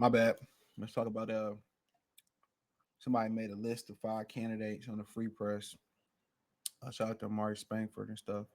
My bad. Let's talk about somebody made a list of 5 candidates on the free press. Shout out to Marty Spankford and stuff.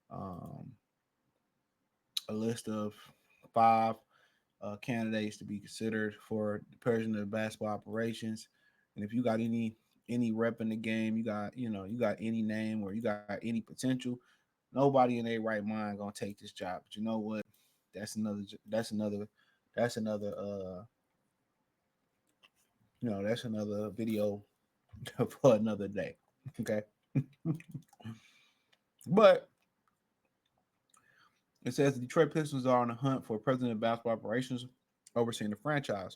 Um, a list of 5 candidates to be considered for the president of basketball operations. And if you got any rep in the game, you got any name or you got any potential, nobody in their right mind gonna take this job. But you know what? That's another. That's another. That's another. That's another video for another day. Okay, but it says the Detroit Pistons are on the hunt for president of basketball operations overseeing the franchise.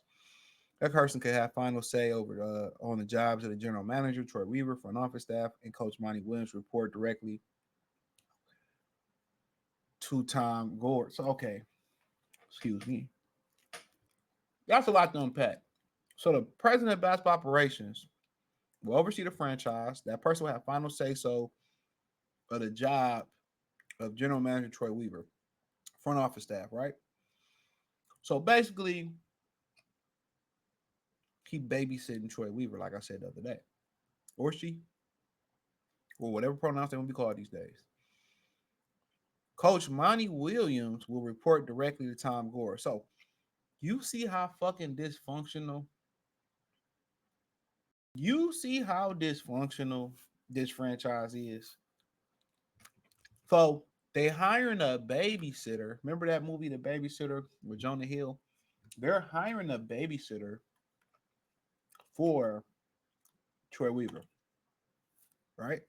That person could have final say over on the jobs of the general manager, Troy Weaver, front office staff, and Coach Monty Williams report directly to Tom Gore. So, okay, excuse me. That's a lot to unpack. So, the president of basketball operations will oversee the franchise. That person will have final say so of the job of general manager Troy Weaver, front office staff, right? So, basically, keep babysitting Troy Weaver, like I said the other day, or she, or whatever pronouns they want to be called these days. Coach Monty Williams will report directly to Tom Gore. So you see how fucking dysfunctional. You see how dysfunctional this franchise is. So they hiring a babysitter. Remember that movie, The Babysitter, with Jonah Hill? They're hiring a babysitter for Troy Weaver, right?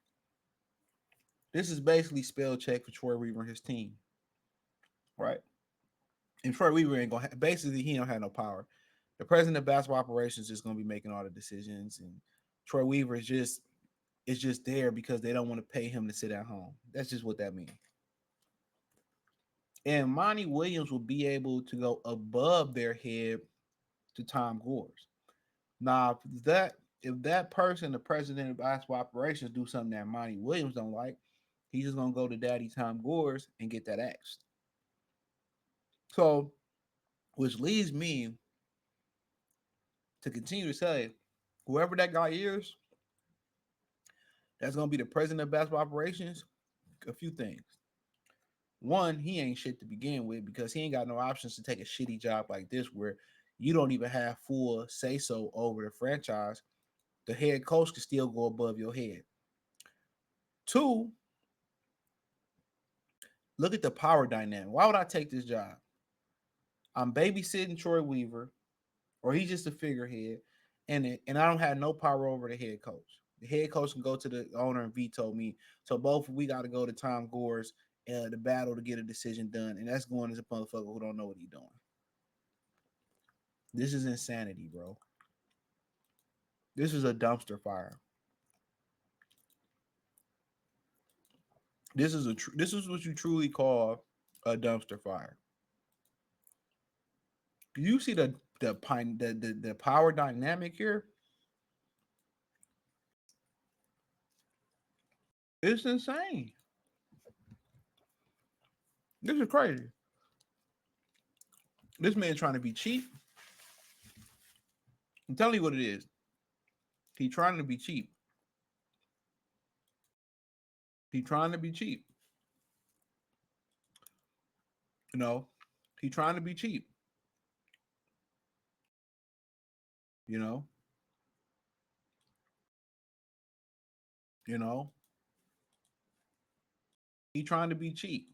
This is basically spell check for Troy Weaver and his team, right? And Troy Weaver ain't gonna basically he don't have no power. The president of basketball operations is gonna be making all the decisions, and Troy Weaver is just there because they don't want to pay him to sit at home. That's just what that means. And Monty Williams will be able to go above their head to Tom Gore's. Now, if that person, the president of basketball operations, do something that Monty Williams don't like, he's just gonna go to Daddy Tom Gore's and get that axed. So, which leads me to continue to say, whoever that guy is, that's gonna be the president of basketball operations. A few things. One, he ain't shit to begin with because he ain't got no options to take a shitty job like this where you don't even have full say so over the franchise. The head coach can still go above your head. Two, look at the power dynamic. Why would I take this job? I'm babysitting Troy Weaver, or he's just a figurehead, and I don't have no power over the head coach. The head coach can go to the owner and veto me. So both we got to go to Tom Gore's the battle to get a decision done, and that's going as a motherfucker who don't know what he's doing. This is insanity, bro. This is a dumpster fire. This is what you truly call a dumpster fire. You see the power dynamic here? It's insane. This is crazy. This man trying to be cheap. I'm telling you what it is. He trying to be cheap. He trying to be cheap. You know, he trying to be cheap. You know, you know, he trying to be cheap.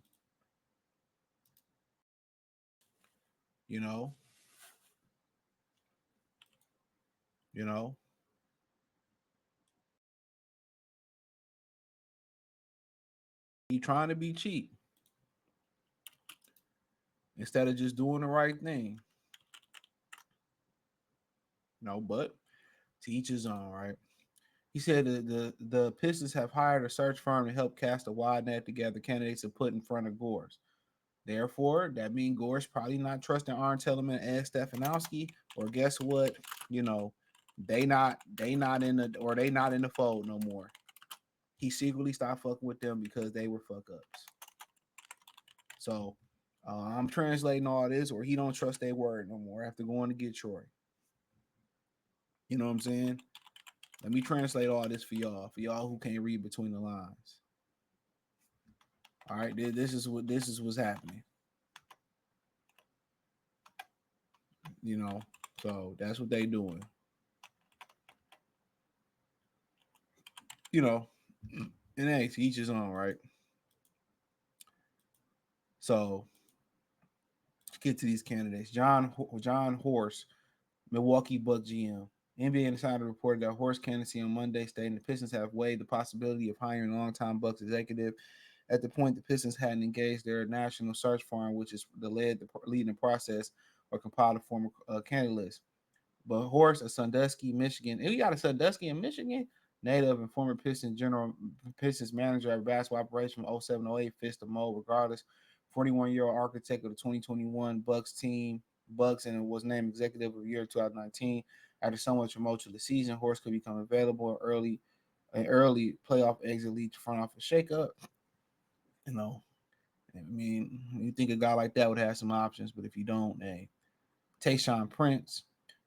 You know, you know, he trying to be cheap instead of just doing the right thing. No, but to each his own, right? He said the Pistons have hired a search firm to help cast a wide net together candidates to put in front of Gores. Therefore, that means Gore's probably not trusting Arn Tellerman and Ed Stefanowski, or guess what? You know, they not in the fold no more. He secretly stopped fucking with them because they were fuck ups. So I'm translating all this, or he don't trust their word no more after going to get Troy. You know what I'm saying? Let me translate all this for y'all who can't read between the lines. All right, this is what's happening. You know, so that's what they doing. You know, and hey, to each his own, right? So let's get to these candidates. John Horse, Milwaukee Bucks GM. NBA Insider reported that Horse candidacy on Monday, stating the Pistons have weighed the possibility of hiring a longtime Bucks executive. At the point, the Pistons hadn't engaged their national search firm, which is leading the process or compiled a formal candidate list. But Horace, a Sandusky, Michigan, and we got a Sandusky in Michigan, native and former Pistons manager of basketball operations from 07-08, fits the mold regardless. 41-year-old architect of the 2021 Bucks team, Bucks, and was named executive of the year 2019. After somewhat tumultuous the season, Horace could become available an early playoff exit lead to front office shakeup. You know, I mean, you think a guy like that would have some options, but if you don't, hey, Tayshaun Prince,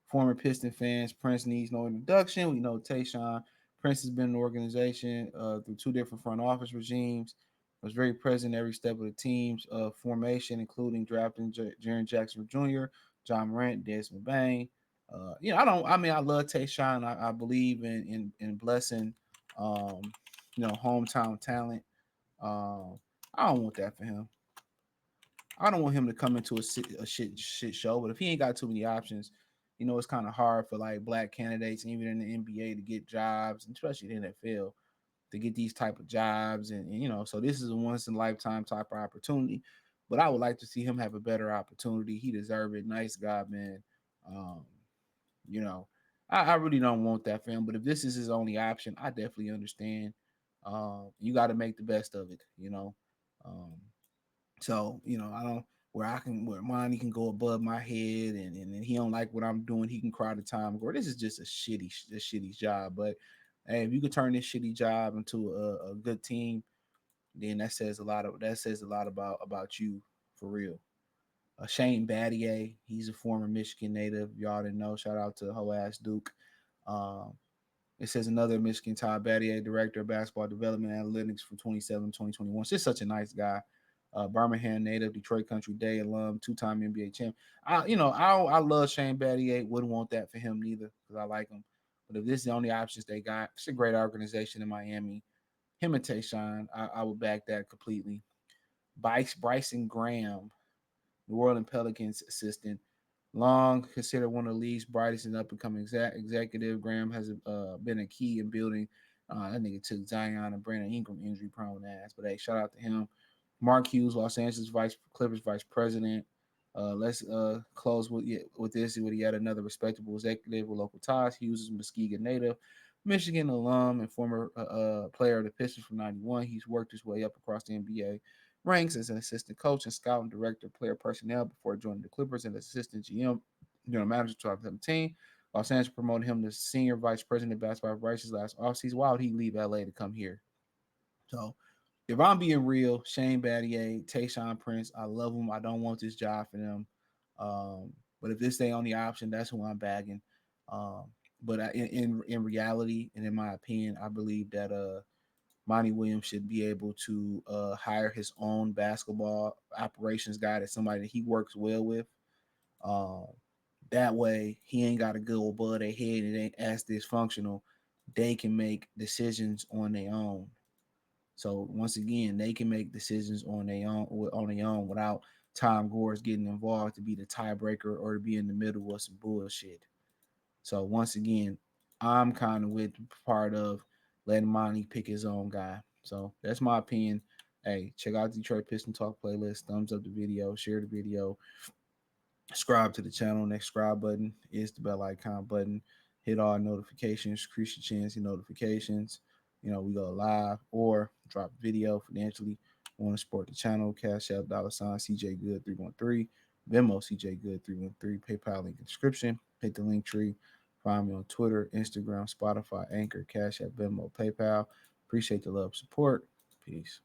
former Piston fans. Prince needs no introduction. We know Tayshaun Prince has been in the organization through two different front office regimes. Was very present every step of the team's formation, including drafting Jaren Jackson Jr., John Morant, Desmond Bain. I don't. I mean, I love Tayshaun. I believe in blessing, um, hometown talent. Um, I don't want that for him. I don't want him to come into a shit show. But if he ain't got too many options, it's kind of hard for like black candidates, even in the NBA, to get jobs, especially the NFL, to get these type of jobs. And so this is a once in a lifetime type of opportunity. But I would like to see him have a better opportunity. He deserves it. Nice guy, man. Um, you know, I really don't want that for him. But if this is his only option, I definitely understand. You got to make the best of it. Um, so, I don't where Monty can go above my head and he don't like what I'm doing, he can cry to time. Or this is just a shitty job. But hey, if you could turn this shitty job into a good team, then that says a lot about you for real. Shane Battier, he's a former Michigan native. Y'all didn't know. Shout out to hoe ass Duke. Um, it says another Michigan Todd Battier, director of basketball development analytics from 2021. Just such a nice guy. Birmingham native, Detroit Country Day alum, two-time NBA champ. I love Shane Battier. Wouldn't want that for him neither because I like him. But if this is the only options they got, it's a great organization in Miami. Him and Tayshaun, I would back that completely. Bryson Graham, New Orleans Pelicans assistant. Long considered one of the league's brightest and up and coming executive, Graham has been a key in building. That nigga took Zion and Brandon Ingram injury prone ass, but hey, shout out to him. Mark Hughes, Los Angeles Clippers vice president. Let's close with this with yet another respectable executive with local ties. Hughes is a Muskegon native, Michigan alum, and former player of the Pistons from '91. He's worked his way up across the NBA ranks as an assistant coach and scout and director of player personnel before joining the Clippers and assistant GM, general manager 2017. Los Angeles promoted him to senior vice president of basketball operations last offseason. Why would he leave LA to come here? So if I'm being real, Shane Battier, Tayshaun Prince, I love them. I don't want this job for them. But if this ain't only option, that's who I'm bagging. Um, but in reality and in my opinion, I believe that Monty Williams should be able to hire his own basketball operations guy, that's somebody that he works well with. Um, that way, he ain't got to go above their head and it ain't as dysfunctional. They can make decisions on their own. So once again, they can make decisions on their own without Tom Gores getting involved to be the tiebreaker or to be in the middle of some bullshit. So once again, I'm kind of with part of letting Monty pick his own guy. So that's my opinion. Hey, check out the Detroit Piston Talk playlist. Thumbs up the video, share the video, subscribe to the channel. Next subscribe button is the bell icon button. Hit all notifications, increase your chance in notifications. We go live or drop video financially. Want to support the channel? Cash App $ CJ Good 313, Venmo CJ Good 313, PayPal link in description. Hit the link tree. Find me on Twitter, Instagram, Spotify, Anchor, Cash App, Venmo, PayPal. Appreciate the love, support. Peace.